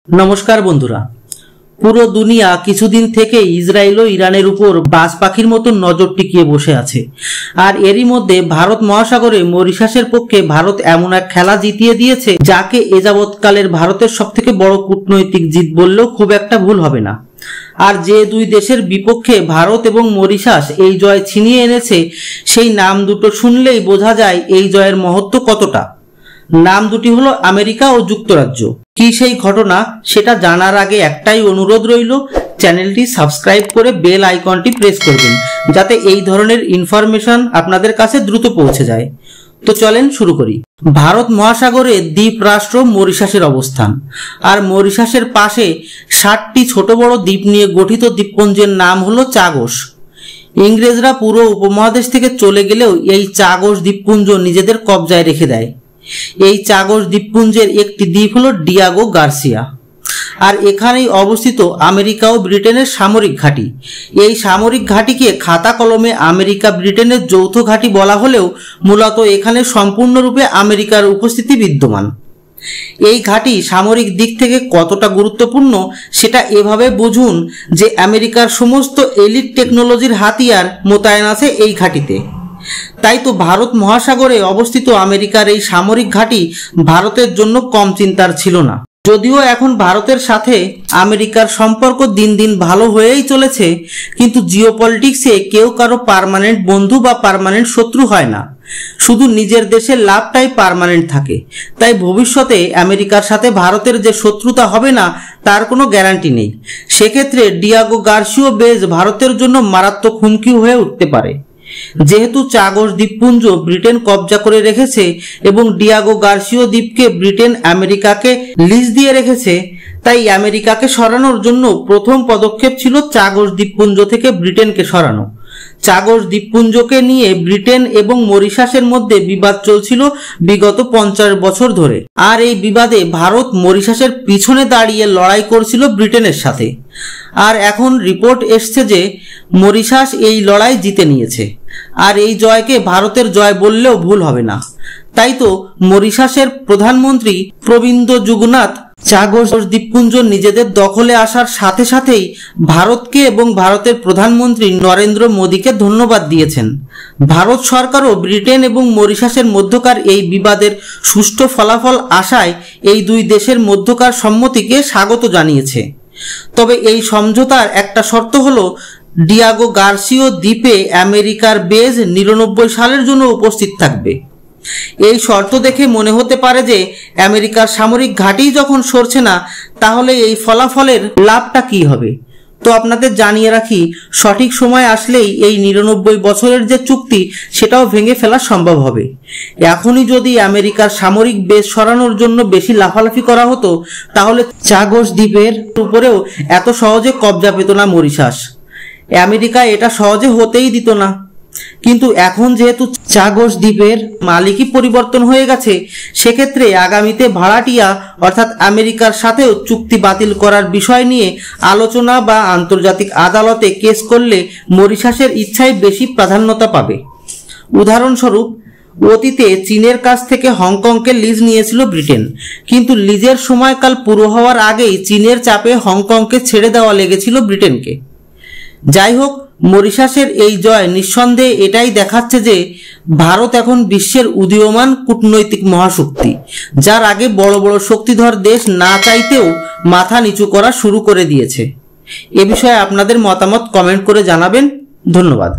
নমস্কার বন্ধুরা, পুরো দুনিয়া কিছুদিন থেকে ইসরায়েল ও ইরানের উপর বাজ পাখির মতো নজর টিকিয়ে বসে আছে। আর এরই মধ্যে ভারত মহাসাগরে মরিশাসের পক্ষে ভারত এমন এক খেলা জিতিয়ে দিয়েছে যাকে এযাবৎকালের ভারতের সবথেকে বড় কূটনৈতিক জিত বললেও খুব একটা ভুল হবে না। আর যে দুই দেশের বিপক্ষে ভারত এবং মরিশাস এই জয় ছিনিয়ে এনেছে, সেই নাম দুটো শুনলেই বোঝা যায় এই জয়ের মহত্ব কতটা। নাম দুটি হলো আমেরিকা ও যুক্তরাজ্য। কি সেই ঘটনা সেটা জানার আগে একটাই অনুরোধ রইল, চ্যানেলটি সাবস্ক্রাইব করে বেল আইকনটি প্রেস করবেন যাতে এই ধরনের ইনফরমেশন আপনাদের কাছে দ্রুত পৌঁছে যায়। তো চলেন শুরু করি। ভারত মহাসাগরে দ্বীপ রাষ্ট্র মরিশাসের অবস্থান, আর মরিশাসের পাশে 60টি ছোট বড় দ্বীপ নিয়ে গঠিত দ্বীপপুঞ্জের নাম হলো চাগস। ইংরেজরা পুরো উপমহাদেশ থেকে চলে গেলেও এই চাগস দ্বীপপুঞ্জ নিজেদের কবজায় রেখে দেয়। এই চাগস দ্বীপপুঞ্জের একটি দ্বীপ হলো ডিয়াগো গার্সিয়া, আর এখানেই অবস্থিত আমেরিকা ও ব্রিটেনের সামরিক ঘাঁটি। এই সামরিক ঘাঁটিকে খাতা কলমে আমেরিকা ব্রিটেনের যৌথ ঘাঁটি বলা হলেও মূলত এখানে সম্পূর্ণরূপে আমেরিকার উপস্থিতি বিদ্যমান। এই ঘাঁটি সামরিক দিক থেকে কতটা গুরুত্বপূর্ণ সেটা এভাবে বুঝুন যে আমেরিকার সমস্ত এলিট টেকনোলজির হাতিয়ার মোতায়েন আছে এই ঘাঁটিতে। তাই তো ভারত মহাসাগরে অবস্থিত আমেরিকার এই সামরিক ঘাঁটি ভারতের জন্য কম চিন্তার ছিল না। যদিও এখন ভারতের সাথে আমেরিকার সম্পর্ক দিন দিন ভালো হয়েই চলেছে, কিন্তু জিওপলিটিক্সে কেউ কারো পার্মানেন্ট বন্ধু বা পার্মানেন্ট শত্রু হয় না, শুধু নিজের দেশের লাভটাই পার্মানেন্ট থাকে। তাই ভবিষ্যতে আমেরিকার সাথে ভারতের যে শত্রুতা হবে না তার কোনো গ্যারান্টি নেই। সেক্ষেত্রে ডিয়াগো গার্সিয়া বেজ ভারতের জন্য মারাত্মক হুমকি হয়ে উঠতে পারে। যেহেতু চাগস দ্বীপপুঞ্জ ব্রিটেন কবজা করে রেখেছে এবং ডিয়াগো গার্সিয়া দ্বীপকে ব্রিটেন আমেরিকাকে লিজ দিয়ে রেখেছে, তাই আমেরিকাকে সরানোর জন্য প্রথম পদক্ষেপ ছিল চাগস দ্বীপপুঞ্জ থেকে ব্রিটেনকে সরানো। চাগস দ্বীপপুঞ্জকে নিয়ে ব্রিটেন এবং মরিশাসের মধ্যে বিবাদ চলছিল বিগত 50 বছর ধরে, আর এই বিবাদে ভারত মরিশাসের পিছনে দাঁড়িয়ে লড়াই করছিল ব্রিটেনের সাথে। আর এখন রিপোর্ট এসছে যে মরিশাস এই লড়াই জিতে নিয়েছে, আর এই জয়কে ভারতের জয় বললেও ভুল হবে না। তাই তো মরিশাসের প্রধানমন্ত্রী প্রবিন্দ যুগনাথ চাগস দ্বীপপুঞ্জ নিজেদের দখলে আসার সাথে সাথেই ভারতকে এবং ভারতের প্রধানমন্ত্রী নরেন্দ্র মোদীকে ধন্যবাদ দিয়েছেন। ভারত সরকারও ব্রিটেন এবং মরিশাসের মধ্যকার এই বিবাদের সুষ্ঠু ফলাফল আশায় এই দুই দেশের মধ্যকার সম্মতিকে স্বাগত জানিয়েছে। তবে এই সমঝোতার একটা শর্ত হলো ডিয়াগো গার্সিয়া দ্বীপে আমেরিকার বেজ 99 সালের জন্য উপস্থিত থাকবে। এই শর্ত দেখে মনে হতে পারে যে আমেরিকার সামরিক ঘাঁটি যখন সরছে না, তাহলে এই ফলাফলের লাভটা কি হবে। তো আপনাদের জানিয়ে রাখি, সঠিক সময় আসলেই এই 99 বছরের যে চুক্তি সেটাও ভেঙে ফেলা সম্ভব হবে। এখনই যদি আমেরিকার সামরিক বেস সরানোর জন্য বেশি লাফালাফি করা হতো, তাহলে চাগস দ্বীপের উপরেও এত সহজে কবজা পেত না মরিশাস। আমেরিকা এটা সহজে হতেই দিত না। কিন্তু এখন যেহেতু চাগস দ্বীপের মালিকই পরিবর্তন হয়ে গেছে, সেক্ষেত্রে আগামীতে ভাড়াটিয়া অর্থাৎ আমেরিকার সাথেও চুক্তি বাতিল করার বিষয় নিয়ে আলোচনা বা আন্তর্জাতিক আদালতে কেস করলে মরিশাসের ইচ্ছাই বেশি প্রাধান্যতা পাবে। উদাহরণস্বরূপ, অতীতে চীনের কাছ থেকে হংকংকে লিজ নিয়েছিল ব্রিটেন, কিন্তু লিজের সময়কাল পুরো হওয়ার আগেই চীনের চাপে হংকংকে ছেড়ে দেওয়া লেগেছিল ব্রিটেনকে। যাই হোক, মরিশাসের এই জয় নিঃসন্দেহে এটাই দেখাচ্ছে যে ভারত এখন বিশ্বের উদীয়মান কূটনৈতিক মহাশক্তি, যার আগে বড় বড় শক্তিধর দেশ না চাইতেও মাথা নিচু করা শুরু করে দিয়েছে। এ বিষয়ে আপনাদের মতামত কমেন্ট করে জানাবেন। ধন্যবাদ।